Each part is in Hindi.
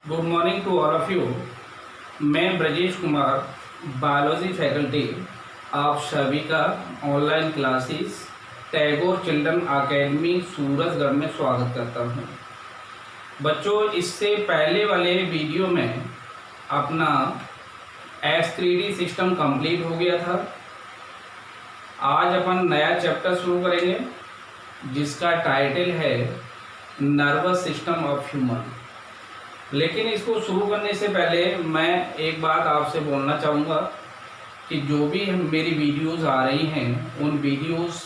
Good morning to all of you. मैं ब्रजेश कुमार, बायोलॉजी फैकल्टी, आप सभी का online classes Tagore children academy Surajgarh में स्वागत करता हूं। बच्चों, इससे पहले वाले वीडियो में अपना S3D सिस्टम कंप्लीट हो गया था। आज अपन नया चैप्टर शुरू करेंगे जिसका टाइटल है नर्वस सिस्टम ऑफ ह्यूमन। लेकिन इसको शुरू करने से पहले मैं एक बात आपसे बोलना चाहूँगा कि जो भी मेरी वीडियोस आ रही हैं उन वीडियोस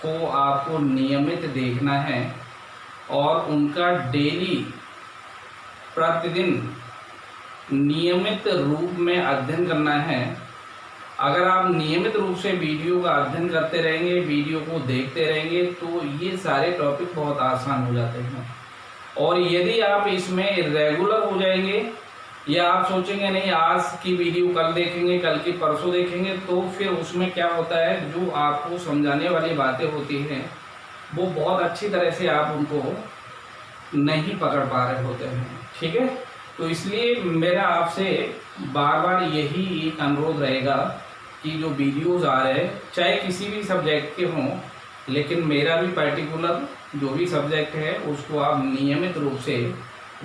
को आपको नियमित देखना है और उनका डेली प्रतिदिन नियमित रूप में अध्ययन करना है। अगर आप नियमित रूप से वीडियो का अध्ययन करते रहेंगे, वीडियो को देखते रहेंगे, तो ये सारे टॉपिक बहुत आसान हो जाते हैं। और यदि आप इसमें रेगुलर हो जाएंगे या आप सोचेंगे नहीं आज की वीडियो कल देखेंगे, कल की परसों देखेंगे, तो फिर उसमें क्या होता है, जो आपको समझाने वाली बातें होती हैं वो बहुत अच्छी तरह से आप उनको नहीं पकड़ पा रहे होते हैं। ठीक है, तो इसलिए मेरा आपसे बार बार यही एक अनुरोध रहेगा कि जो वीडियोज़ आ रहे हैं चाहे किसी भी सब्जेक्ट के हों, लेकिन मेरा भी पर्टिकुलर जो भी सब्जेक्ट है उसको आप नियमित रूप से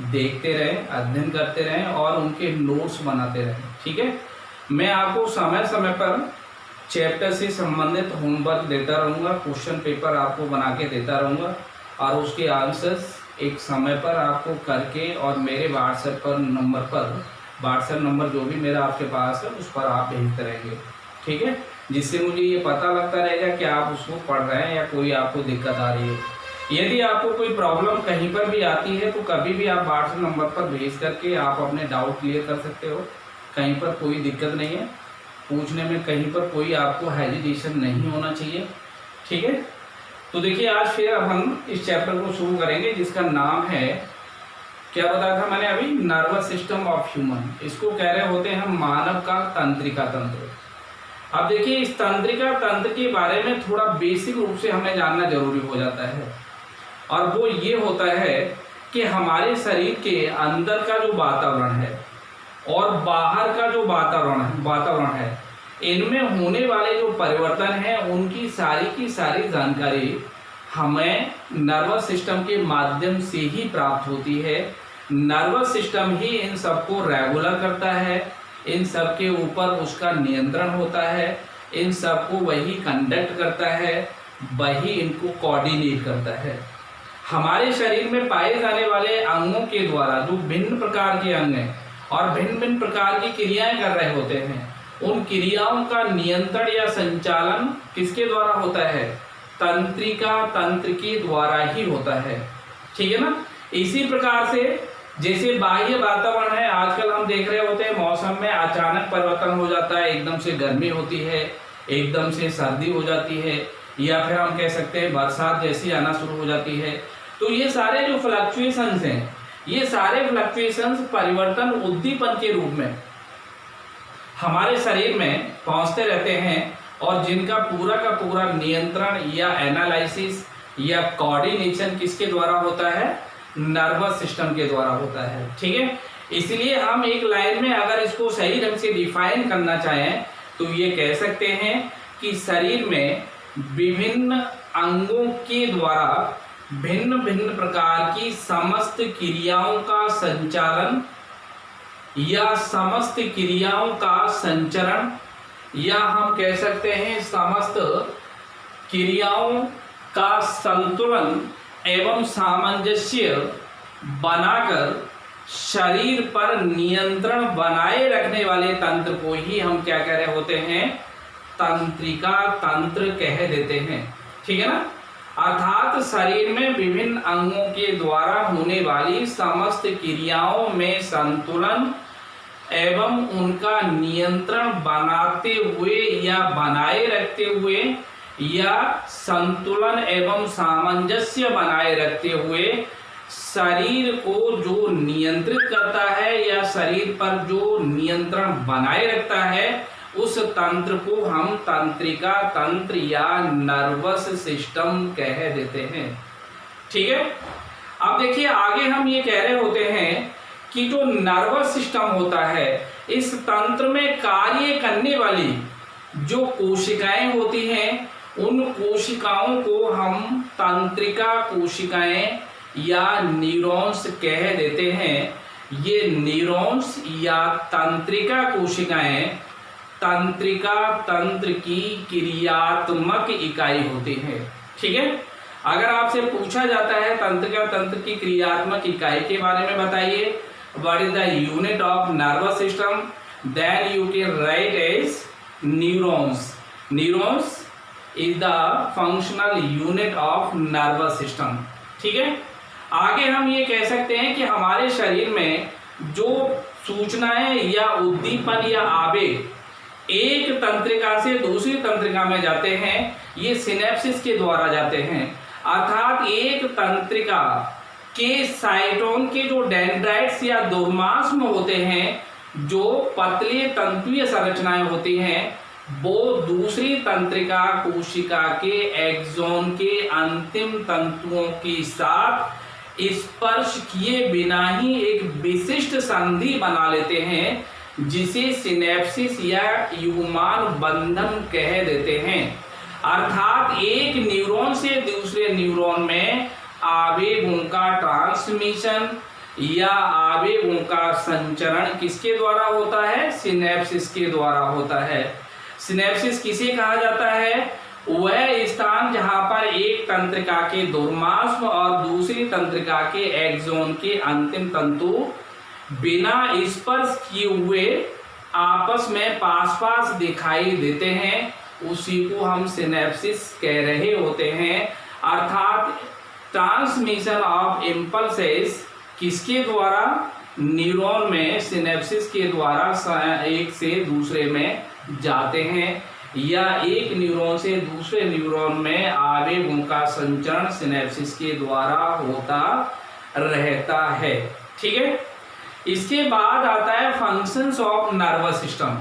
देखते रहें, अध्ययन करते रहें और उनके नोट्स बनाते रहें। ठीक है, मैं आपको समय समय पर चैप्टर से संबंधित होमवर्क देता रहूँगा, क्वेश्चन पेपर आपको बना के देता रहूँगा और उसके आंसर्स एक समय पर आपको करके और मेरे व्हाट्सएप नंबर जो भी मेरा आपके पास है उस पर आप भेजते रहेंगे। ठीक है, जिससे मुझे ये पता लगता रहेगा कि आप उसको पढ़ रहे हैं या कोई आपको दिक्कत आ रही है। यदि आपको कोई प्रॉब्लम कहीं पर भी आती है तो कभी भी आप व्हाट्सएप नंबर पर भेज करके आप अपने डाउट क्लियर कर सकते हो। कहीं पर कोई दिक्कत नहीं है, पूछने में कहीं पर कोई आपको हेजिटेशन नहीं होना चाहिए। ठीक है, तो देखिए आज फिर हम इस चैप्टर को शुरू करेंगे जिसका नाम है, क्या बताया था मैंने अभी, नर्वस सिस्टम ऑफ ह्यूमन। इसको कह रहे होते हैं हम मानव का तंत्रिका तंत्र। अब देखिए इस तंत्रिका तंत्र के बारे में थोड़ा बेसिक रूप से हमें जानना जरूरी हो जाता है और वो ये होता है कि हमारे शरीर के अंदर का जो वातावरण है और बाहर का जो वातावरण है इनमें होने वाले जो परिवर्तन हैं उनकी सारी की सारी जानकारी हमें नर्वस सिस्टम के माध्यम से ही प्राप्त होती है। नर्वस सिस्टम ही इन सबको रेगुलर करता है, इन सब के ऊपर उसका नियंत्रण होता है, इन सबको वही कंडक्ट करता है, वही इनको कोऑर्डिनेट करता है। हमारे शरीर में पाए जाने वाले अंगों के द्वारा जो भिन्न प्रकार के अंग हैं और भिन्न भिन्न प्रकार की क्रियाएं कर रहे होते हैं, उन क्रियाओं का नियंत्रण या संचालन किसके द्वारा होता है, तंत्रिका तंत्र के द्वारा ही होता है। ठीक है ना। इसी प्रकार से जैसे बाह्य वातावरण है, आजकल हम देख रहे होते हैं मौसम में अचानक परिवर्तन हो जाता है, एकदम से गर्मी होती है, एकदम से सर्दी हो जाती है, या फिर हम कह सकते हैं बरसात जैसी आना शुरू हो जाती है। तो ये सारे जो फ्लक्चुएशंस हैं, ये सारे फ्लक्चुएशंस परिवर्तन उद्दीपन के रूप में हमारे शरीर में पहुंचते रहते हैं और जिनका पूरा का पूरा नियंत्रण या एनालिसिस या कोऑर्डिनेशन किसके द्वारा होता है, नर्वस सिस्टम के द्वारा होता है। ठीक है, इसलिए हम एक लाइन में अगर इसको सही ढंग से डिफाइन करना चाहें तो ये कह सकते हैं कि शरीर में विभिन्न अंगों के द्वारा भिन्न भिन्न प्रकार की समस्त क्रियाओं का संचालन या समस्त क्रियाओं का संचरण, या हम कह सकते हैं समस्त क्रियाओं का संतुलन एवं सामंजस्य बनाकर शरीर पर नियंत्रण बनाए रखने वाले तंत्र को ही हम क्या कह रहे होते हैं, तंत्रिका तंत्र कह देते हैं। ठीक है ना। अर्थात शरीर में विभिन्न अंगों के द्वारा होने वाली समस्त क्रियाओं में संतुलन एवं उनका नियंत्रण बनाते हुए या बनाए रखते हुए या संतुलन एवं सामंजस्य बनाए रखते हुए शरीर को जो नियंत्रित करता है या शरीर पर जो नियंत्रण बनाए रखता है उस तंत्र को हम तंत्रिका तंत्र या नर्वस सिस्टम कह देते हैं। ठीक है। अब देखिए आगे हम ये कह रहे होते हैं कि जो नर्वस सिस्टम होता है, इस तंत्र में कार्य करने वाली जो कोशिकाएं होती हैं, उन कोशिकाओं को हम तंत्रिका कोशिकाएं या न्यूरॉन्स कह देते हैं। ये न्यूरॉन्स या तंत्रिका कोशिकाएं तंत्रिका तंत्र की क्रियात्मक इकाई होती है। ठीक है, अगर आपसे पूछा जाता है तंत्रिका तंत्र की क्रियात्मक इकाई के बारे में बताइए, what is the unit of nervous system, then you can write as neurons. Neurons is the functional unit of nervous system. ठीक है, आगे हम ये कह सकते हैं कि हमारे शरीर में जो सूचनाएं या उद्दीपन या आवेग एक तंत्रिका से दूसरी तंत्रिका में जाते हैं, ये सिनेप्सिस के द्वारा जाते हैं। अर्थात एक तंत्रिका के साइटोन के जो डेंड्राइट्स या दुर्मांस्म होते हैं, जो पतले तंतुीय संरचनाएं होती हैं, वो दूसरी तंत्रिका कोशिका के एक्सोन के अंतिम तंतुओं के साथ स्पर्श किए बिना ही एक विशिष्ट संधि बना लेते हैं, जिसे सिनेप्सिस या युग्मान बंधन कह देते हैं। अर्थात एक न्यूरॉन से दूसरे न्यूरॉन में आवेगों का ट्रांसमिशन या आवेगों का संचरण किसके द्वारा होता है? सिनेप्सिस के द्वारा होता है। सिनेप्सिस किसे कहा जाता है? वह स्थान जहां पर एक तंत्रिका के दुर्मांस्म और दूसरी तंत्रिका के एक्सोन के अंतिम तंतु बिना स्पर्श किए हुए आपस में पास पास दिखाई देते हैं, उसी को हम सिनेप्सिस कह रहे होते हैं। अर्थात ट्रांसमिशन ऑफ इम्पल्सेस किसके द्वारा? न्यूरॉन में सिनेप्सिस के द्वारा एक से दूसरे में जाते हैं, या एक न्यूरॉन से दूसरे न्यूरॉन में आवेगों का संचरण सिनेप्सिस के द्वारा होता रहता है। ठीक है, इसके बाद आता है फंक्शंस ऑफ नर्वस सिस्टम,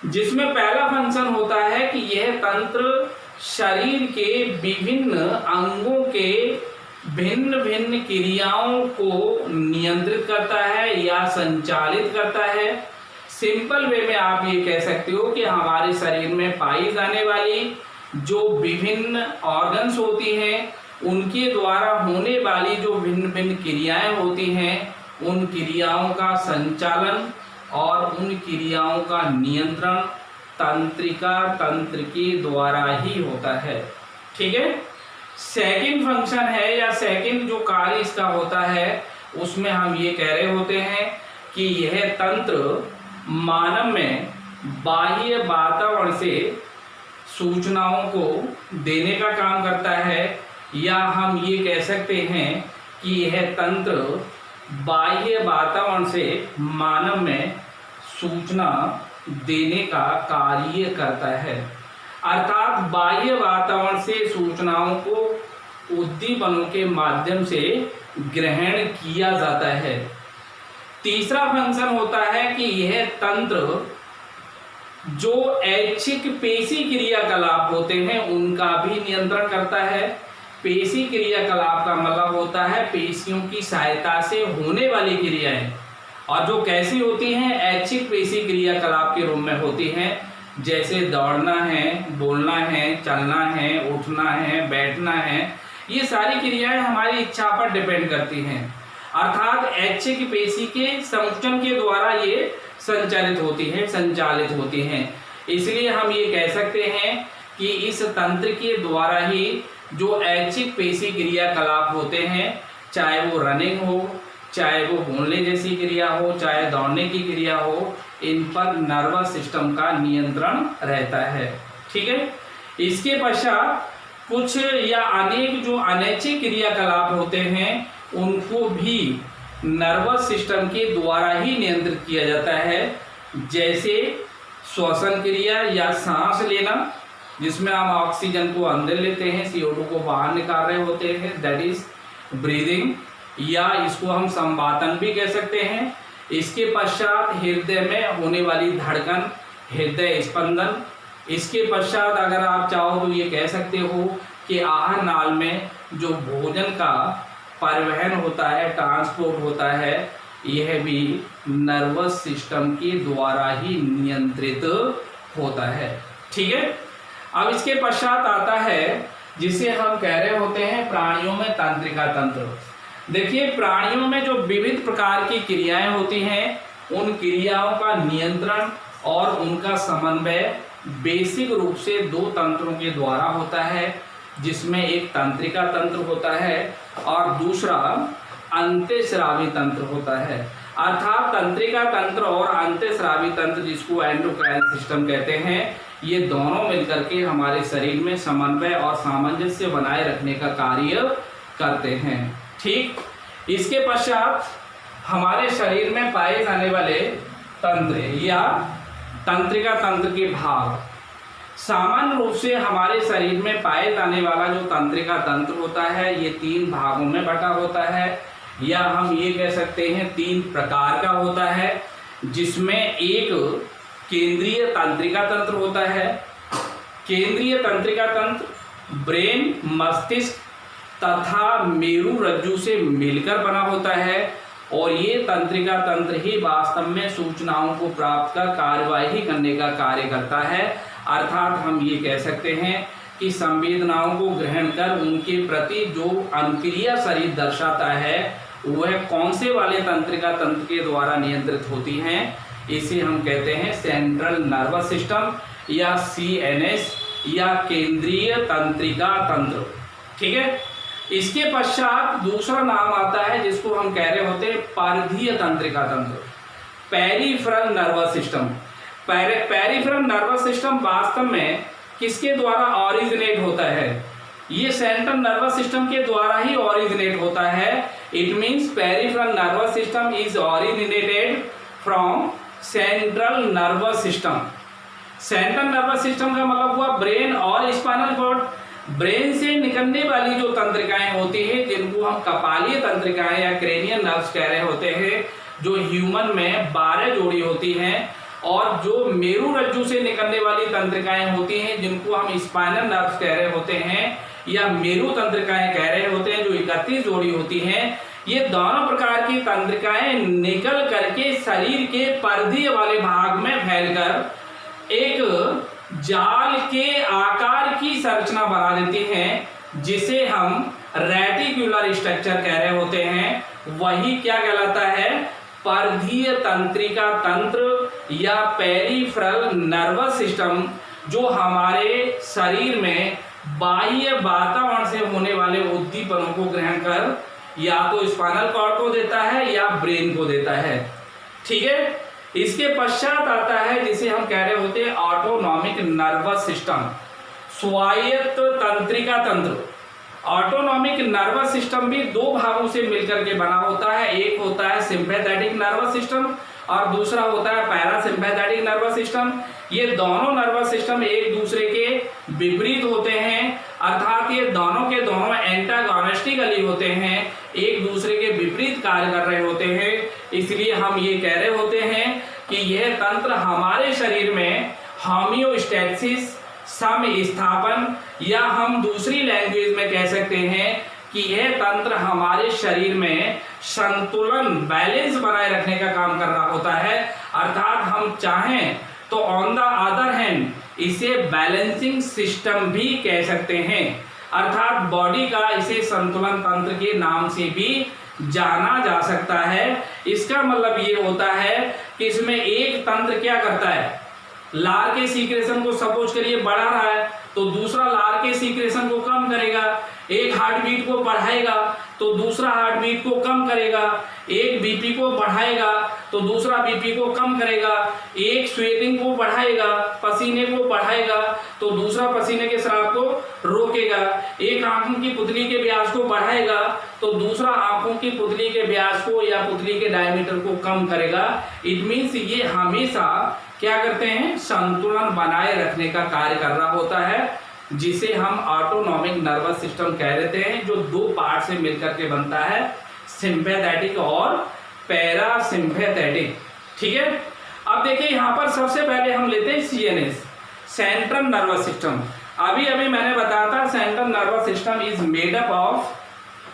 जिसमें पहला फंक्शन होता है कि यह तंत्र शरीर के विभिन्न अंगों के भिन्न भिन्न क्रियाओं को नियंत्रित करता है या संचालित करता है। सिंपल वे में आप ये कह सकते हो कि हमारे शरीर में पाई जाने वाली जो विभिन्न ऑर्गन्स होती हैं, उनके द्वारा होने वाली जो भिन्न भिन्न क्रियाएं होती हैं, उन क्रियाओं का संचालन और उन क्रियाओं का नियंत्रण तंत्रिका तंत्र के द्वारा ही होता है। ठीक है, सेकंड फंक्शन है या सेकंड जो कार्य इसका होता है, उसमें हम ये कह रहे होते हैं कि यह तंत्र मानव में बाह्य वातावरण से सूचनाओं को देने का काम करता है, या हम ये कह सकते हैं कि यह तंत्र बाह्य वातावरण से मानव में सूचना देने का कार्य करता है। अर्थात बाह्य वातावरण से सूचनाओं को उद्दीपनों के माध्यम से ग्रहण किया जाता है। तीसरा फंक्शन होता है कि यह तंत्र जो ऐच्छिक पेशी क्रियाकलाप होते हैं उनका भी नियंत्रण करता है। पेशी क्रियाकलाप का मतलब होता है पेशियों की सहायता से होने वाली क्रियाएं, और जो कैसी होती हैं? ऐच्छिक पेशी क्रियाकलाप के रूप में होती हैं, जैसे दौड़ना है, बोलना है, चलना है, उठना है, बैठना है। ये सारी क्रियाएं हमारी इच्छा पर डिपेंड करती हैं। अर्थात ऐच्छिक पेशी के संकुचन के द्वारा ये संचालित होती हैं। इसलिए हम ये कह सकते हैं कि इस तंत्र के द्वारा ही जो ऐच्छिक पेशी क्रियाकलाप होते हैं, चाहे वो रनिंग हो, चाहे वो बोलने जैसी क्रिया हो, चाहे दौड़ने की क्रिया हो, इन पर नर्वस सिस्टम का नियंत्रण रहता है। ठीक है, इसके पश्चात कुछ या अनेक जो अनैच्छिक क्रियाकलाप होते हैं, उनको भी नर्वस सिस्टम के द्वारा ही नियंत्रित किया जाता है, जैसे श्वसन क्रिया या सांस लेना, जिसमें हम ऑक्सीजन को अंदर लेते हैं, CO2 को बाहर निकाल रहे होते हैं, दैट इज ब्रीदिंग, या इसको हम संवातन भी कह सकते हैं। इसके पश्चात हृदय में होने वाली धड़कन, हृदय स्पंदन। इसके पश्चात अगर आप चाहो तो ये कह सकते हो कि आहार नाल में जो भोजन का परिवहन होता है, ट्रांसपोर्ट होता है, यह भी नर्वस सिस्टम के द्वारा ही नियंत्रित होता है। ठीक है, अब इसके पश्चात आता है जिसे हम कह रहे होते हैं प्राणियों में तंत्रिका तंत्र। देखिए, प्राणियों में जो विविध प्रकार की क्रियाएं होती हैं, उन क्रियाओं का नियंत्रण और उनका समन्वय बेसिक रूप से दो तंत्रों के द्वारा होता है, जिसमें एक तंत्रिका तंत्र होता है और दूसरा अंतःस्रावी तंत्र होता है। अर्थात तंत्रिका तंत्र और अंतःस्रावी तंत्र, जिसको एंडोक्राइन सिस्टम कहते हैं, ये दोनों मिलकर के हमारे शरीर में समन्वय और सामंजस्य बनाए रखने का कार्य करते हैं। ठीक, इसके पश्चात हमारे शरीर में पाए जाने वाले तंत्र या तंत्रिका तंत्र के भाग, सामान्य रूप से हमारे शरीर में पाए जाने वाला जो तंत्रिका तंत्र होता है, ये 3 भागों में बटा होता है, या हम ये कह सकते हैं 3 प्रकार का होता है, जिसमें एक केंद्रीय तंत्रिका तंत्र होता है। केंद्रीय तंत्रिका तंत्र ब्रेन, मस्तिष्क तथा मेरु रज्जु से मिलकर बना होता है, और ये तंत्रिका तंत्र ही वास्तव में सूचनाओं को प्राप्त कर कार्यवाही करने का कार्य करता है। अर्थात हम ये कह सकते हैं कि संवेदनाओं को ग्रहण कर उनके प्रति जो अनुक्रिया शरीर दर्शाता है, वह कौन से वाले तंत्रिका तंत्र के द्वारा नियंत्रित होती हैं, इसे हम कहते हैं सेंट्रल नर्वस सिस्टम या CNS या केंद्रीय तंत्रिका तंत्र। ठीक है, इसके पश्चात दूसरा नाम आता है जिसको हम कह रहे होते हैं परिधीय तंत्रिका तंत्र, peripheral nervous system. Peripheral nervous system वास्तव में किसके द्वारा ऑरिजिनेट होता है? ये सेंट्रल नर्वस सिस्टम के द्वारा ही ऑरिजिनेट होता है। It means peripheral nervous system is originated from central nervous system. Central nervous system का मतलब हुआ ब्रेन और स्पाइनल कॉर्ड। ब्रेन से निकलने वाली जो तंत्रिकाएं होती है, जिनको हम कपालीय तंत्रिकाएं या क्रेनियल नर्व्स कह रहे होते हैं, जो ह्यूमन में 12 जोड़ी होती हैं, और जो मेरु रज्जु से निकलने वाली तंत्रिकाएं होती हैं, जिनको हम स्पाइनल नर्व्स कह रहे होते हैं या मेरु तंत्रिकाएं कह रहे होते हैं, जो 31 जोड़ी होती हैं। ये दोनों प्रकार की तंत्रिकाएं निकल करके शरीर के परिधीय वाले भाग में फैलकर एक जाल के आकार की संरचना बना देती हैं, जिसे हम रेटिकुलर स्ट्रक्चर कह रहे होते हैं। वही क्या कहलाता है? परिधीय तंत्रिका तंत्र या पेरिफेरल नर्वस सिस्टम, जो हमारे शरीर में बाह्य वातावरण से होने वाले उद्दीपनों को ग्रहण कर या तो स्पाइनल कॉर्ड को देता है या ब्रेन को देता है। ठीक है, इसके पश्चात आता है जिसे हम कह रहे होते हैं ऑटोनॉमिक नर्वस सिस्टम, स्वायत्त तंत्रिका तंत्र। ऑटोनॉमिक नर्वस सिस्टम भी 2 भागों से मिलकर के बना होता है। एक होता है सिंपैथेटिक नर्वस सिस्टम और दूसरा होता है पैरासिम्पैथेटिक नर्वस सिस्टम। ये दोनों नर्वस सिस्टम एक दूसरे के विपरीत होते हैं, अर्थात ये दोनों के दोनों एंटागोनिस्टिकली होते हैं, एक दूसरे के विपरीत कार्य कर रहे होते हैं। इसलिए हम ये कह रहे होते हैं कि यह तंत्र हमारे शरीर में होमियोस्टैसिस, सम स्थापन, या हम दूसरी लैंग्वेज में कह सकते हैं कि यह तंत्र हमारे शरीर में संतुलन, बैलेंस बनाए रखने का काम कर रहा होता है। अर्थात हम चाहें तो ऑन द अदर हैंड इसे बैलेंसिंग सिस्टम भी कह सकते हैं, अर्थात बॉडी का इसे संतुलन तंत्र के नाम से भी जाना जा सकता है। इसका मतलब ये होता है कि इसमें एक तंत्र क्या करता है, लार के सीक्रेशन को सपोज करिए बढ़ा रहा है तो दूसरा लार के सीक्रेशन को कम करेगा, एक हार्ट बीट को बढ़ाएगा तो दूसरा हार्ट बीट को कम करेगा, एक बीपी को बढ़ाएगा तो दूसरा बीपी को कम करेगा, एक स्वेटिंग को बढ़ाएगा, पसीने को बढ़ाएगा तो दूसरा पसीने के स्राव को रोकेगा, एक आंखों की पुतली के व्यास को बढ़ाएगा तो दूसरा आंखों की पुतली के व्यास को या पुतली के डायमीटर को कम करेगा। इट मीन्स ये हमेशा क्या करते हैं, संतुलन बनाए रखने का कार्य कर रहा होता है, जिसे हम ऑटोनॉमिक नर्वस सिस्टम कह देते हैं, जो 2 पार्ट से मिलकर के बनता है, सिंपैथेटिक और पैरासिम्पैथेटिक। ठीक है, अब देखिए यहाँ पर सबसे पहले हम लेते हैं CNS, सेंट्रल नर्वस सिस्टम। अभी मैंने बताया था central nervous system is made up of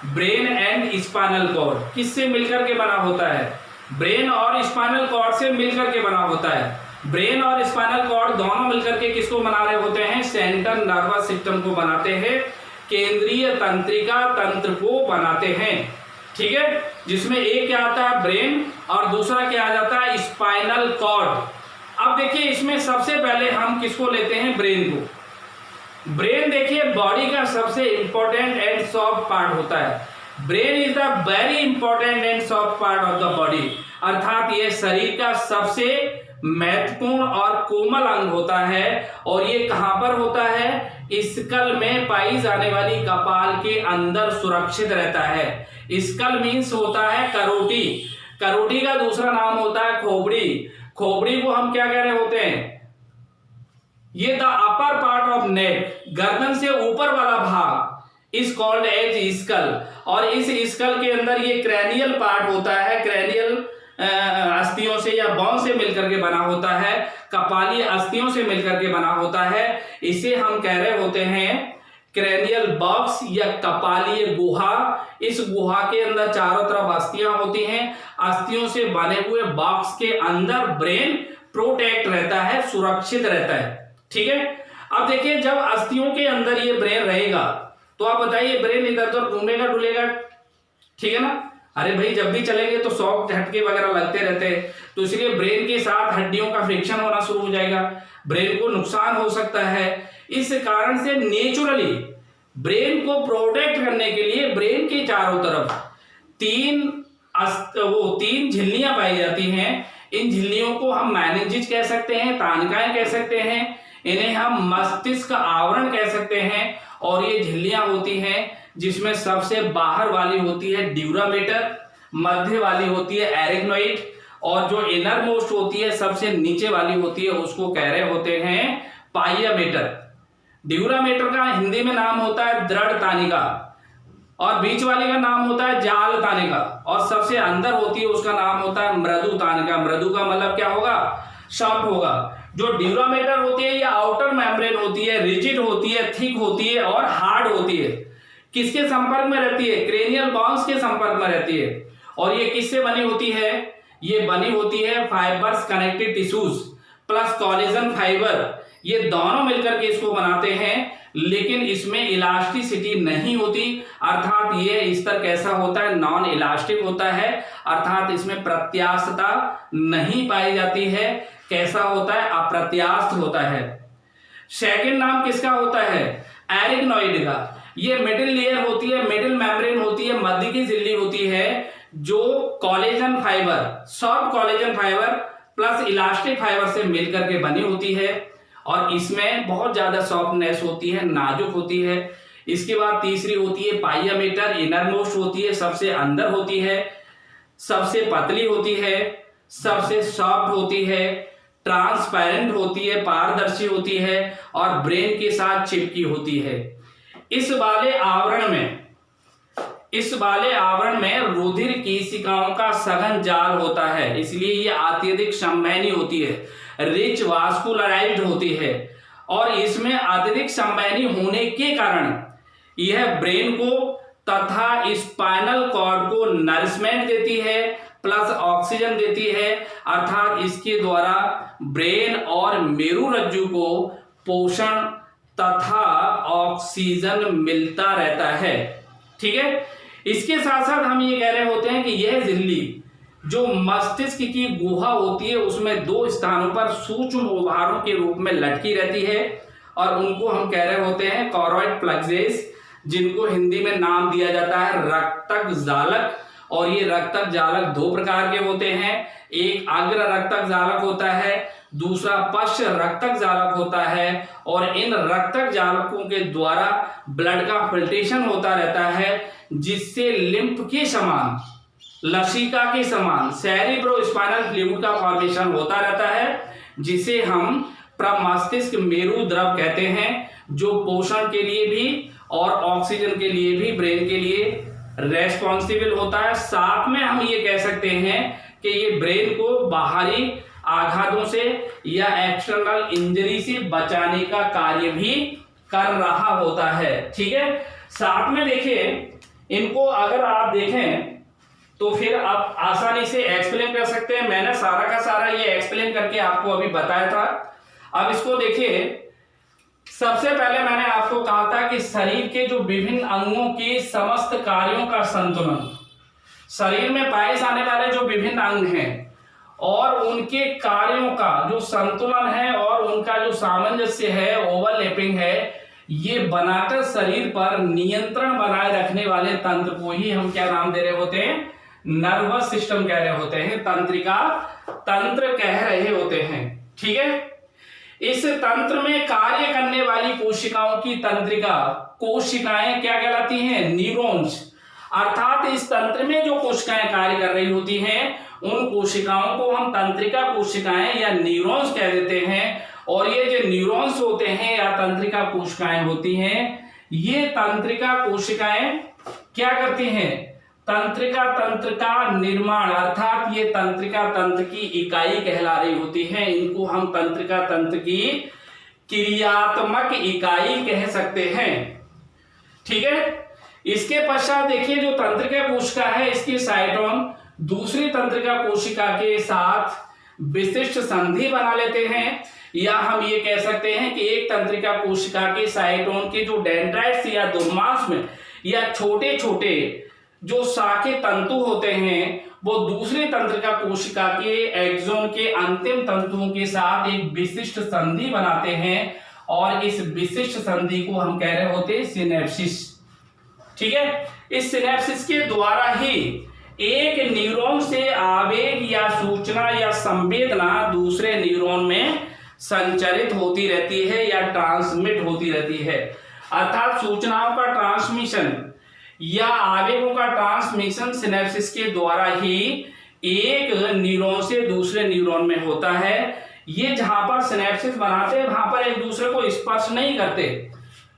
brain and spinal cord. किससे मिलकर के बना होता है? ब्रेन और स्पाइनल कॉर्ड से मिलकर के बना होता है। ब्रेन और स्पाइनल कॉर्ड दोनों मिलकर के किसको बना रहे होते हैं? सेंट्रल नर्वस सिस्टम को बनाते हैं, केंद्रीय तंत्रिका तंत्र को बनाते हैं। ठीक है, जिसमें एक क्या आता है? ब्रेन, और दूसरा क्या आ जाता है? Spinal cord. अब देखिए इसमें सबसे पहले हम किसको लेते हैं? ब्रेन को। ब्रेन देखिए बॉडी का सबसे इंपॉर्टेंट एंड सॉफ्ट पार्ट होता है। Brain is the very important and soft part of the body, अर्थात यह शरीर का सबसे महत्वपूर्ण और कोमल अंग होता है। और ये कहां पर होता है? स्कल में पाई जाने वाली कपाल के अंदर सुरक्षित रहता है। स्कल मीन्स होता है करोटी, करोटी का दूसरा नाम होता है खोपड़ी। खोपड़ी को हम क्या कह रहे होते हैं? ये the upper part of neck, गर्दन से ऊपर वाला भाग इज कॉल्ड एज स्कल। और इस स्कल के अंदर ये क्रैनियल पार्ट होता है, क्रैनियल अस्थियों से या बोन से मिलकर के बना होता है, कपालीय अस्थियों से मिलकर के बना होता है। इसे हम कह रहे होते हैं क्रैनियल बॉक्स या कपालीय गुहा। इस गुहा के अंदर चारों तरफ अस्थियां होती हैं। अस्थियों से बने हुए बॉक्स के अंदर ब्रेन प्रोटेक्ट रहता है, सुरक्षित रहता है। ठीक है, अब देखिए जब अस्थियों के अंदर ये ब्रेन रहेगा तो आप बताइए ब्रेन इधर उधर घूमेगा डुलेगा, ठीक है ना? अरे भाई जब भी चलेंगे तो शॉक झटके वगैरह लगते रहते हैं, तो इसलिए ब्रेन के साथ हड्डियों का फ्रिक्शन होना शुरू हो जाएगा, ब्रेन को नुकसान हो सकता है। इस कारण से नेचुरली ब्रेन को प्रोटेक्ट करने के लिए ब्रेन के चारों तरफ तीन झिल्लियां पाई जाती हैं। इन झिल्लियों को हम मेनिंजेस कह सकते हैं, तानिकाएं कह सकते हैं, इन्हें हम मस्तिष्क आवरण कह सकते हैं। और ये झिल्लियां होती हैं जिसमें सबसे बाहर वाली होती है ड्यूरामेटर, मध्य वाली होती है एरिग्नोइड, और जो इनर मोस्ट होती है सबसे नीचे वाली होती है उसको कह रहे होते हैं पाइयामेटर। ड्यूरामेटर का हिंदी में नाम होता है दृढ़ तानिका, और बीच वाली का नाम होता है जाल तानिका, और सबसे अंदर होती है उसका नाम होता है मृदु तानिका। मृदु का मतलब क्या होगा? सॉफ्ट होगा। जो ड्यूरामेटर होती है या आउटर मेम्ब्रेन होती है, रिजिड होती है, थिक होती है और हार्ड होती है। किसके संपर्क में रहती है? क्रेनियल बॉन्स के संपर्क में रहती है। और ये किससे बनी होती है? ये बनी होती है fibres connected tissues plus collagen fibre, ये दोनों मिलकर के इसको बनाते हैं। लेकिन इसमें इलास्टिसिटी नहीं होती, अर्थात ये स्तर कैसा होता है? नॉन इलास्टिक होता है, अर्थात इसमें प्रत्यास्थता नहीं पाई जाती है। कैसा होता है? अप्रत्यास्थ होता है। सेकंड नाम किसका होता है? एरिग्नोइड का। ये मिडिल लेयर होती है, मिडिल मेम्ब्रेन होती है, मध्य की झिल्ली होती है जो collagen fibre, soft collagen fibre plus elastic fibre से मिलकर के बनी होती है। और इसमें बहुत ज्यादा सॉफ्टनेस होती है, नाजुक होती है। इसके बाद तीसरी होती है पाइयामेटर, इनर मोस्ट होती है, सबसे अंदर होती है, सबसे पतली होती है, सबसे सॉफ्ट होती है, ट्रांसपेरेंट होती है, पारदर्शी होती है और ब्रेन के साथ चिपकी होती है। इस वाले आवरण में रुधिर कोशिकाओं का सघन जाल होता है, इसलिए ये अत्यधिक संवहनी होती है, रिच वास्कुलराइज्ड होती है। और इसमें अत्यधिक संवहनी होने के कारण यह ब्रेन को तथा स्पाइनल कॉर्ड को नरिशमेंट देती है प्लस ऑक्सीजन देती है, अर्थात इसके द्वारा ब्रेन और मेरुरज्जु को पोषण तथा ऑक्सीजन मिलता रहता है। ठीक है, इसके साथ साथ हम ये कह रहे होते हैं कि यह झिल्ली जो मस्तिष्क की गुहा होती है उसमें दो स्थानों पर सूक्ष्म उभारों के रूप में लटकी रहती है, और उनको हम कह रहे होते हैं कॉरॉइड प्लक्सेस, जिनको हिंदी में नाम दिया जाता है रक्तक जालक। और ये रक्तक जालक दो प्रकार के होते हैं, एक अग्र रक्तक जालक होता है, दूसरा पश्च रक्तक जालक होता है। और इन रक्तक जालकों के द्वारा ब्लड का फिल्ट्रेशन होता रहता है, जिससे लिम्फ के समान, लसिका के समान सेरिब्रोस्पाइनल फ्लूइड का फॉर्मेशन होता रहता है, जिसे हम प्रमस्तिष्क मेरु द्रव कहते हैं, जो पोषण के लिए भी और ऑक्सीजन के लिए भी ब्रेन के लिए रेस्पॉन्सिबल होता है। साथ में हम ये कह सकते हैं कि ये ब्रेन को बाहरी आघातों से या एक्सटर्नल इंजरी से बचाने का कार्य भी कर रहा होता है। ठीक है, साथ में देखिए इनको अगर आप देखें तो फिर आप आसानी से एक्सप्लेन कर सकते हैं। मैंने सारा का सारा ये एक्सप्लेन करके आपको अभी बताया था। अब इसको देखिए, सबसे पहले मैंने आपको कहा था कि शरीर के जो विभिन्न अंगों के समस्त कार्यों का संतुलन, शरीर में पाए जाने वाले जो विभिन्न अंग हैं और उनके कार्यों का जो संतुलन है और उनका जो सामंजस्य है, ओवरलैपिंग है, ये बनाकर शरीर पर नियंत्रण बनाए रखने वाले तंत्र को ही हम क्या नाम दे रहे होते हैं? नर्वस सिस्टम कह रहे होते हैं, तंत्रिका तंत्र कह रहे होते हैं। ठीक है, इस तंत्र में कार्य करने वाली कोशिकाओं की तंत्रिका कोशिकाएं क्या कहलाती हैं? न्यूरॉन्स। अर्थात इस तंत्र में जो कोशिकाएं कार्य कर रही होती हैं उन कोशिकाओं को हम तंत्रिका कोशिकाएं या न्यूरॉन्स कह देते हैं। और ये जो न्यूरॉन्स होते हैं या तंत्रिका कोशिकाएं होती हैं, ये तंत्रिका कोशिकाएं क्या करती हैं? तंत्रिका तंत्र का निर्माण, अर्थात ये तंत्रिका तंत्र की इकाई कहला रही होती है। इनको हम तंत्रिका तंत्र की क्रियात्मक इकाई कह सकते हैं। ठीक है, इसके पश्चात देखिए, जो तंत्रिका कोशिका है इसकी साइटोन दूसरी तंत्रिका कोशिका के साथ विशिष्ट संधि बना लेते हैं, या हम ये कह सकते हैं कि एक तंत्रिका कोशिका के साइटोन के जो डेंड्राइट्स या दुर्मांस में या छोटे छोटे जो शाखे तंतु होते हैं वो दूसरी तंत्रिका कोशिका के एक्सोन के अंतिम तंतुओं के साथ एक विशिष्ट संधि बनाते हैं और इस विशिष्ट संधि को हम कह रहे होते हैं सिनेप्सिस। ठीक है, इस सिनेप्सिस के द्वारा ही एक न्यूरॉन से आवेग या सूचना या संवेदना दूसरे न्यूरॉन में संचरित होती रहती है या ट्रांसमिट होती रहती है। अर्थात सूचनाओं का ट्रांसमिशन या आवेगों का ट्रांसमिशन सिनेप्सिस के द्वारा ही एक न्यूरॉन से दूसरे न्यूरॉन में होता है। ये जहां पर सिनेप्सिस बनाते हैं वहां पर एक दूसरे को स्पर्श नहीं करते,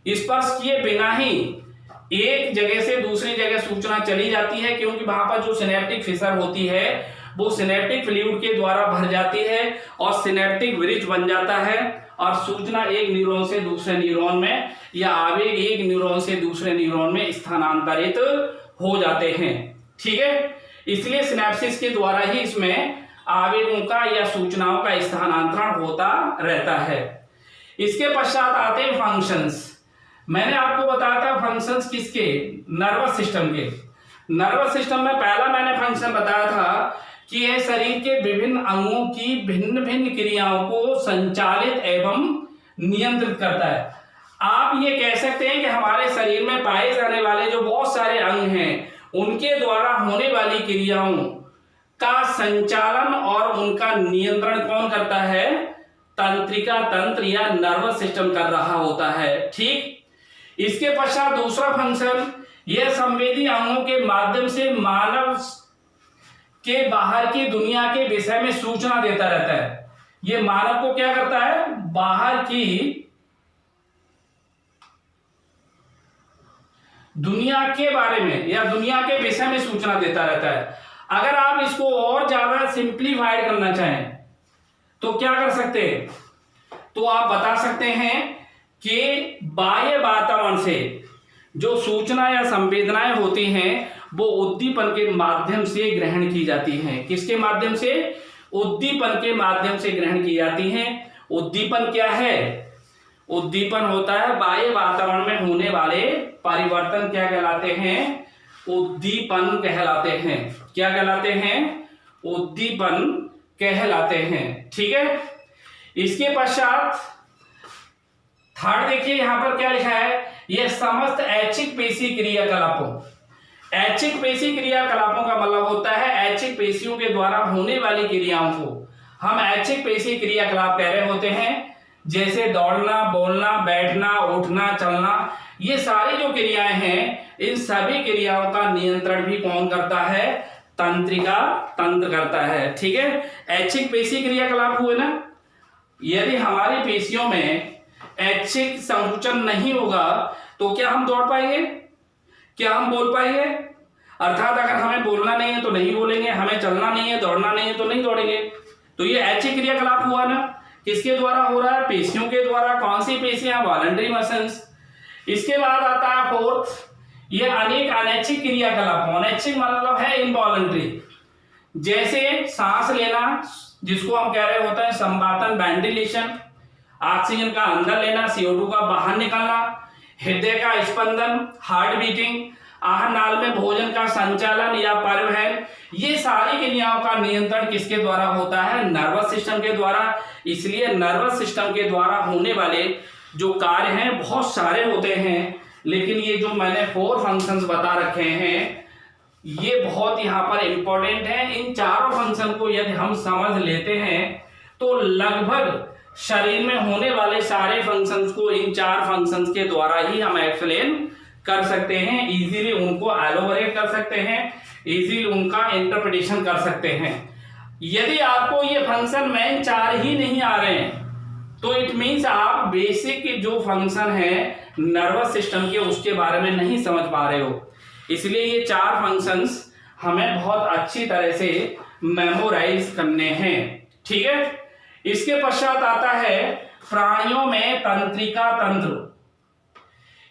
स्पर्श किए बिना ही एक जगह से दूसरी जगह सूचना चली जाती है, क्योंकि वहां पर जो सिनेप्टिक फिशर होती है वो सिनेप्टिक फ्लूइड के द्वारा भर जाती है और सिनेप्टिक ब्रिज बन जाता है और सूचना एक न्यूरॉन से दूसरे न्यूरॉन में या आवेग एक न्यूरॉन से दूसरे न्यूरॉन में स्थानांतरित हो जाते हैं। ठीक है, इसलिए सिनेप्सिस के द्वारा ही इसमें आवेगों का या सूचनाओं का स्थानांतरण होता रहता है। इसके पश्चात आते हैं फंक्शंस। मैंने आपको बताया था फंक्शंस किसके? नर्वस सिस्टम के। नर्वस सिस्टम में पहला मैंने फंक्शन बताया था कि यह शरीर के विभिन्न अंगों की भिन्न भिन्न क्रियाओं को संचालित एवं नियंत्रित करता है। आप ये कह सकते हैं कि हमारे शरीर में पाए जाने वाले जो बहुत सारे अंग हैं उनके द्वारा होने वाली क्रियाओं का संचालन और उनका नियंत्रण कौन करता है? तंत्रिका तंत्र या नर्वस सिस्टम कर रहा होता है। ठीक, इसके पश्चात दूसरा फंक्शन, यह संवेदी अंगों के माध्यम से मानव के बाहर की दुनिया के विषय में सूचना देता रहता है। यह मानव को क्या करता है? बाहर की दुनिया के बारे में या दुनिया के विषय में सूचना देता रहता है। अगर आप इसको और ज्यादा सिंप्लीफाइड करना चाहें तो क्या कर सकते हैं? तो आप बता सकते हैं कि बाह्य वातावरण से जो सूचना या संवेदनाएं होती हैं वो उद्दीपन के माध्यम से ग्रहण की जाती हैं। किसके माध्यम से? उद्दीपन के माध्यम से ग्रहण की जाती हैं। उद्दीपन क्या है? उद्दीपन होता है बाह्य वातावरण में होने वाले परिवर्तन। क्या कहलाते हैं? उद्दीपन कहलाते हैं। क्या कहलाते हैं? उद्दीपन कहलाते हैं। ठीक है, इसके पश्चात थर्ड देखिए यहां पर क्या लिखा है? यह समस्त ऐच्छिक पेशी क्रियाकलापों, ऐच्छिक पेशी क्रियाकलापों का मतलब होता है ऐच्छिक पेशियों के द्वारा होने वाली क्रियाओं को हम ऐच्छिक पेशी क्रियाकलाप कह रहे होते हैं। जैसे दौड़ना, बोलना, बैठना, उठना, चलना, ये सारी जो क्रियाएं हैं इन सभी क्रियाओं का नियंत्रण भी कौन करता है? तंत्रिका तंत्र करता है। ठीक है, ऐच्छिक पेशी क्रियाकलाप हुए ना। यदि हमारी पेशियों में ऐच्छिक संकुचन नहीं होगा तो क्या हम दौड़ पाएंगे? क्या हम बोल पाएंगे? अर्थात अगर हमें बोलना नहीं है तो नहीं बोलेंगे, हमें चलना नहीं है, दौड़ना नहीं है तो नहीं दौड़ेंगे। तो ये ऐच्छिक क्रियाकलाप हुआ ना। किसके द्वारा हो रहा है? पेशियों के द्वारा। कौन सी पेशियां? Voluntary muscles. इसके बाद आता है फोर्थ, ये अनेक अनैच्छिक क्रियाकलापों, अनैच्छिक मतलब है इनवॉलंटरी, जैसे सांस लेना जिसको हम कह रहे होते हैं संवातन वेंटिलेशन, ऑक्सीजन का अंदर लेना, CO2 का बाहर निकलना, हृदय का स्पंदन हार्ट बीटिंग, आहार नाल में भोजन का संचालन या परिवहन, ये सारी क्रियाओं का नियंत्रण किसके द्वारा होता है? नर्वस सिस्टम के द्वारा। इसलिए नर्वस सिस्टम के द्वारा होने वाले जो कार्य हैं बहुत सारे होते हैं, लेकिन ये जो मैंने 4 फंक्शंस बता रखे हैं ये बहुत यहाँ पर इंपॉर्टेंट है। इन चारों फंक्शन को यदि हम समझ लेते हैं तो लगभग शरीर में होने वाले सारे फंक्शंस को इन 4 फंक्शंस के द्वारा ही हम एक्सप्लेन कर सकते हैं, इजीली उनको एलोबरेट कर सकते हैं, इजीली उनका इंटरप्रिटेशन कर सकते हैं। यदि आपको ये फंक्शन मेन 4 ही नहीं आ रहे हैं तो इट मीन्स आप बेसिक जो फंक्शन है नर्वस सिस्टम के उसके बारे में नहीं समझ पा रहे हो। इसलिए ये 4 फंक्शंस हमें बहुत अच्छी तरह से मेमोराइज करने हैं, ठीक है। इसके पश्चात आता है प्राणियों में तंत्रिका तंत्र।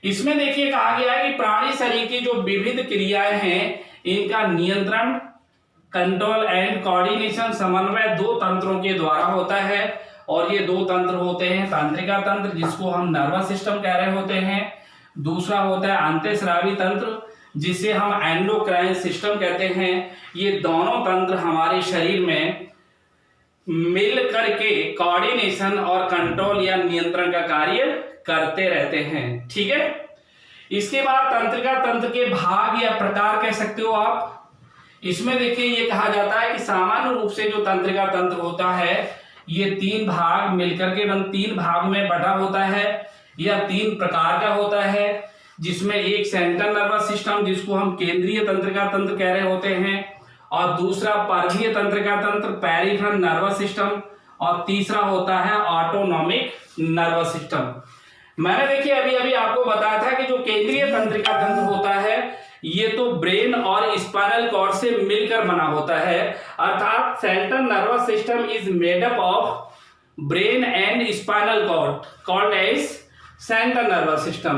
इसमें देखिए कहा गया है कि प्राणी शरीर की जो विविध क्रियाएं हैं इनका नियंत्रण, कंट्रोल एंड कोऑर्डिनेशन, समन्वय 2 तंत्रों के द्वारा होता है। और ये 2 तंत्र होते हैं तंत्रिका तंत्र जिसको हम नर्वस सिस्टम कह रहे होते हैं, दूसरा होता है अंतःस्रावी तंत्र जिसे हम एंडोक्राइन सिस्टम कहते हैं। ये दोनों तंत्र हमारे शरीर में मिल करके कोऑर्डिनेशन और कंट्रोल या नियंत्रण का कार्य करते रहते हैं, ठीक है। इसके बाद तंत्रिका तंत्र के भाग या प्रकार कह सकते हो आप। इसमें देखिए ये कहा जाता है कि सामान्य रूप से जो तंत्रिका तंत्र होता है ये 3 भाग मिलकर के 3 भाग में बटा होता है या 3 प्रकार का होता है, जिसमें एक सेंट्रल नर्वस सिस्टम जिसको हम केंद्रीय तंत्रिका तंत्र कह रहे होते हैं, और दूसरा पर्वीय तंत्रिका तंत्र पेरिफेरल नर्वस सिस्टम, और तीसरा होता है ऑटोनॉमिक नर्वस सिस्टम। मैंने देखिए अभी अभी आपको बताया था कि जो केंद्रीय तंत्रिका तंत्र होता है ये तो ब्रेन और स्पाइनल कॉर्ड से मिलकर बना होता है, अर्थात central nervous system is made up of brain and spinal cord called as central nervous system.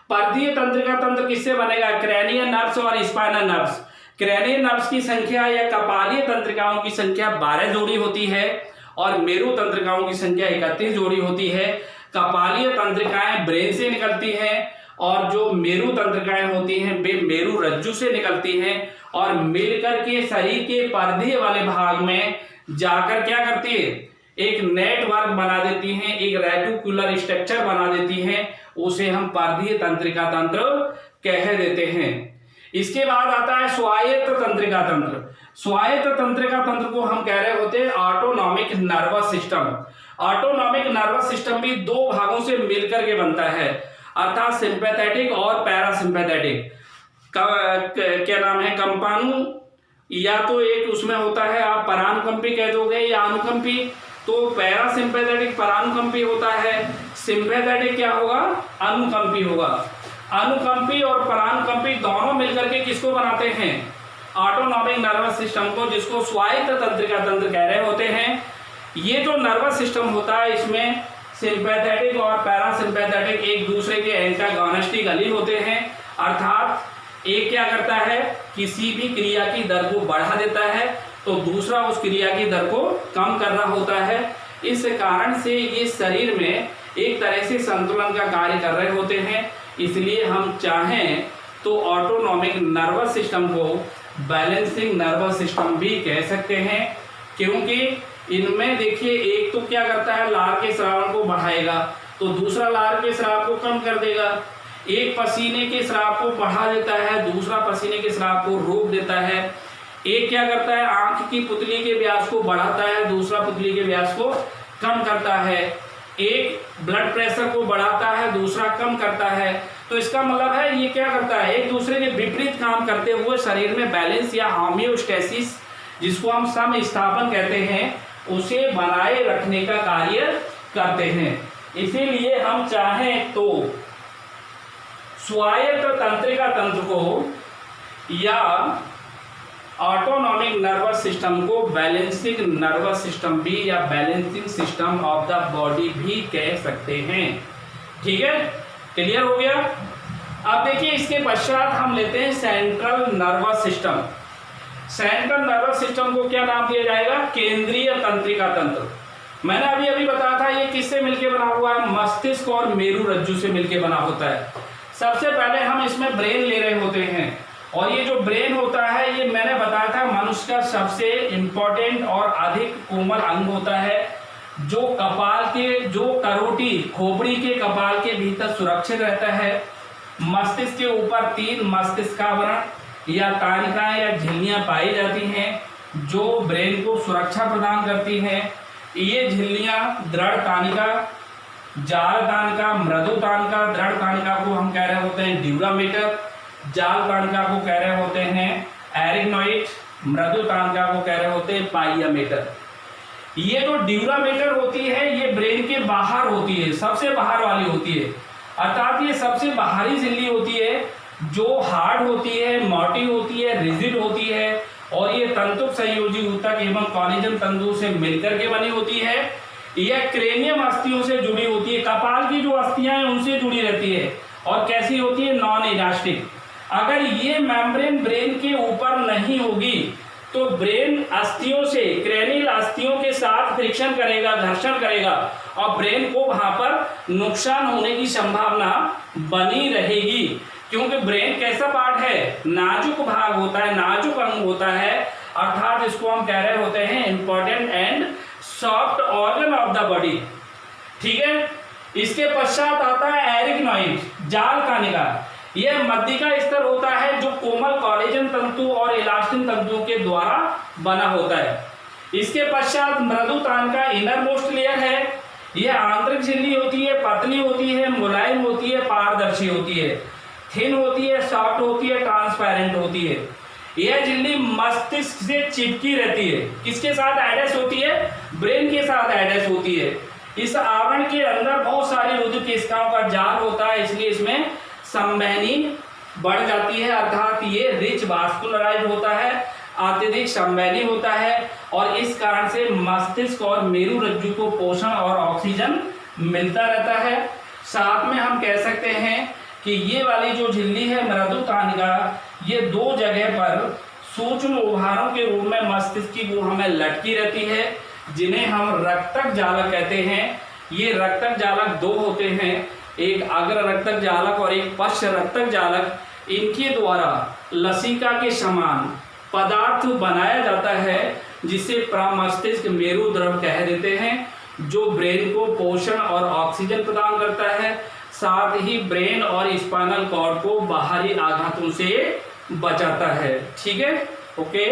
पर्वीय तंत्रिका तंत्र किससे बनेगा? क्रैनियल नर्व्स और स्पाइनल नर्व्स। क्रैनियल नर्व्स की संख्या या कपालीय तंत्रिकाओं की संख्या 12 जोड़ी होती है और मेरु तंत्रिकाओं की संख्या 31 जोड़ी होती है। कपालीय तंत्रिकाएं ब्रेन से निकलती हैं और जो मेरु तंत्रिकाएं होती हैं वे मेरु रज्जु से निकलती हैं और मिलकर के शरीर के पर्दे वाले भाग में जाकर क्या करती है? एक नेटवर्क बना देती हैं, एक रेटिकुलर स्ट्रक्चर बना देती हैं, उसे हम पर्दीय तंत्रिका तंत्र कह देते हैं। इसके बाद आता है स्वायत्त तंत्रिका तंत्र। स्वायत्त तंत्रिका तंत्र को हम कह रहे होते हैं autonomic nervous system. Autonomic nervous system भी 2 भागों से मिलकर के बनता है, अर्थात सिंपैथेटिक और पैरासिम्पैथेटिक। क्या नाम है? कंपानु, या तो एक उसमें होता है आप परानुकंपी कह दोगे या अनुकंपी। तो पैरासिम्पैथेटिक परानुकंपी होता है, सिंपैथेटिक क्या होगा? अनुकंपी होगा। अनुकंपी और परानुकंपी दोनों मिलकर के किसको बनाते हैं? ऑटोनॉमिक नर्वस सिस्टम को, जिसको स्वायत्त तंत्रिका तंत्र कह रहे होते हैं। ये जो नर्वस सिस्टम होता है इसमें सिंपैथेटिक और पैरासिम्पैथेटिक एक दूसरे के एंटागोनिस्टिकली होते हैं, अर्थात एक क्या करता है? किसी भी क्रिया की दर को बढ़ा देता है तो दूसरा उस क्रिया की दर को कम कर रहा होता है। इस कारण से ये शरीर में एक तरह से संतुलन का कार्य कर रहे होते हैं। इसलिए हम चाहें तो ऑटोनॉमिक नर्वस सिस्टम को बैलेंसिंग नर्वस सिस्टम भी कह सकते हैं, क्योंकि इनमें देखिए एक तो क्या करता है? लार के स्राव को बढ़ाएगा तो दूसरा लार के स्राव को कम कर देगा। एक पसीने के स्राव को बढ़ा देता है, दूसरा पसीने के स्राव को रोक देता है। एक क्या करता है? आंख की पुतली के व्यास को बढ़ाता है, दूसरा पुतली के व्यास को कम करता है। एक ब्लड प्रेशर को बढ़ाता है, दूसरा कम करता है। तो इसका मतलब है ये क्या करता है? एक दूसरे के विपरीत काम करते हुए शरीर में बैलेंस या होमियोस्टेसिस, जिसको हम समस्थापन कहते हैं, उसे बनाए रखने का कार्य करते हैं। इसीलिए हम चाहें तो स्वायत्त तंत्रिका तंत्र को या ऑटोनॉमिक नर्वस सिस्टम को बैलेंसिंग नर्वस सिस्टम भी या balancing system of the body भी कह सकते हैं। ठीक है, क्लियर हो गया? अब देखिए इसके पश्चात हम लेते हैं central nervous system. Central nervous system को क्या नाम दिया जाएगा? केंद्रीय तंत्रिका तंत्र। मैंने अभी अभी बताया था ये किससे मिलके बना हुआ है? मस्तिष्क और मेरु रज्जु से मिलके बना होता है। सबसे पहले हम इसमें ब्रेन ले रहे होते हैं, और ये जो ब्रेन होता है ये मैंने बताया था मनुष्य का सबसे इंपॉर्टेंट और अधिक कोमल अंग होता है, जो कपाल के, जो करोटी खोपड़ी के कपाल के भीतर सुरक्षित रहता है। मस्तिष्क के ऊपर 3 मस्तिष्कावरण या तानिकाएं या झिल्लियां पाई जाती हैं, जो ब्रेन को सुरक्षा प्रदान करती हैं। ये झिल्लियां दृढ़ तानिका, जाल तानिका, मृदु तानिका, दृढ़ तानिका को हम कह रहे होते हैं ड्यूरामेटर, जाल तानिका को कह रहे होते हैं एरिग्नोइड, मृदु तानिका को कह रहे होते हैं पाइयामेटर। ये जो ड्यूरामेटर होती है ये ब्रेन के बाहर होती है, सबसे बाहर वाली होती है, अर्थात ये सबसे बाहरी झिल्ली होती है, जो हार्ड होती है, मोटी होती है, रिजिड होती है, और ये तंतुक संयोजी ऊतक एवं कॉलेजन तंतुओं से मिलकर के बनी होती है। यह क्रेनियम अस्थियों से जुड़ी होती है, कपाल की जो अस्थियां हैं उनसे जुड़ी रहती है, और कैसी होती है? Non elastic. अगर ये मेम्ब्रेन ब्रेन के ऊपर नहीं होगी तो ब्रेन अस्थियों से, क्रेनियल अस्थियों के साथ फ्रिक्शन करेगा, घर्षण करेगा, और ब्रेन को वहां पर नुकसान होने की संभावना बनी रहेगी। क्योंकि ब्रेन कैसा पार्ट है? नाजुक भाग होता है, नाजुक अंग होता है, अर्थात इसको हम कह रहे होते हैं important and soft organ of the body. ठीक है। इसके पश्चात आता है एरिग्नोइड, जाल तानिका। यह मध्यिका स्तर होता है जो कोमल कॉलेजन तंतु और इलास्टिन तंतुओं के द्वारा बना होता है। इसके पश्चात मृदु तानिका इनर मोस्ट लेयर है। यह आंतरिक झिल्ली होती है, पतली होती है, मुलायम होती है, पारदर्शी होती है, थिन होती है, सॉफ्ट होती है, ट्रांसपेरेंट होती है। यह झिल्ली मस्तिष्क से चिपकी रहती है। किसके साथ एडैच होती है? ब्रेन के साथ एडैच होती है। इस आवरण के अंदर बहुत सारी रुधिर केशिकाओं का जाल होता है, इसलिए इसमें संवहनी बढ़ जाती है, अर्थात ये रिच वास्कुलराइज होता है, अत्यधिक संवहनी होता है, और इस कारण से मस्तिष्क और मेरु रज्जु को पोषण और ऑक्सीजन मिलता रहता है। साथ में हम कह सकते हैं कि ये वाली जो झिल्ली है मृदु तानिका, ये 2 जगह पर सूक्ष्म उभारों के रूप में मस्तिष्क की गुहा में लटकी रहती है, जिन्हें हम रक्तक जालक कहते हैं। ये रक्तक जालक 2 होते हैं, एक अग्र रक्तक जालक और एक पश्च रक्तक जालक। इनके द्वारा लसिका के समान पदार्थ बनाया जाता है, जिसे प्रमस्तिष्क मेरु द्रव कह देते हैं, जो ब्रेन को पोषण और ऑक्सीजन प्रदान करता है, साथ ही ब्रेन और स्पाइनल कॉर्ड को बाहरी आघातों से बचाता है। ठीक है, ओके।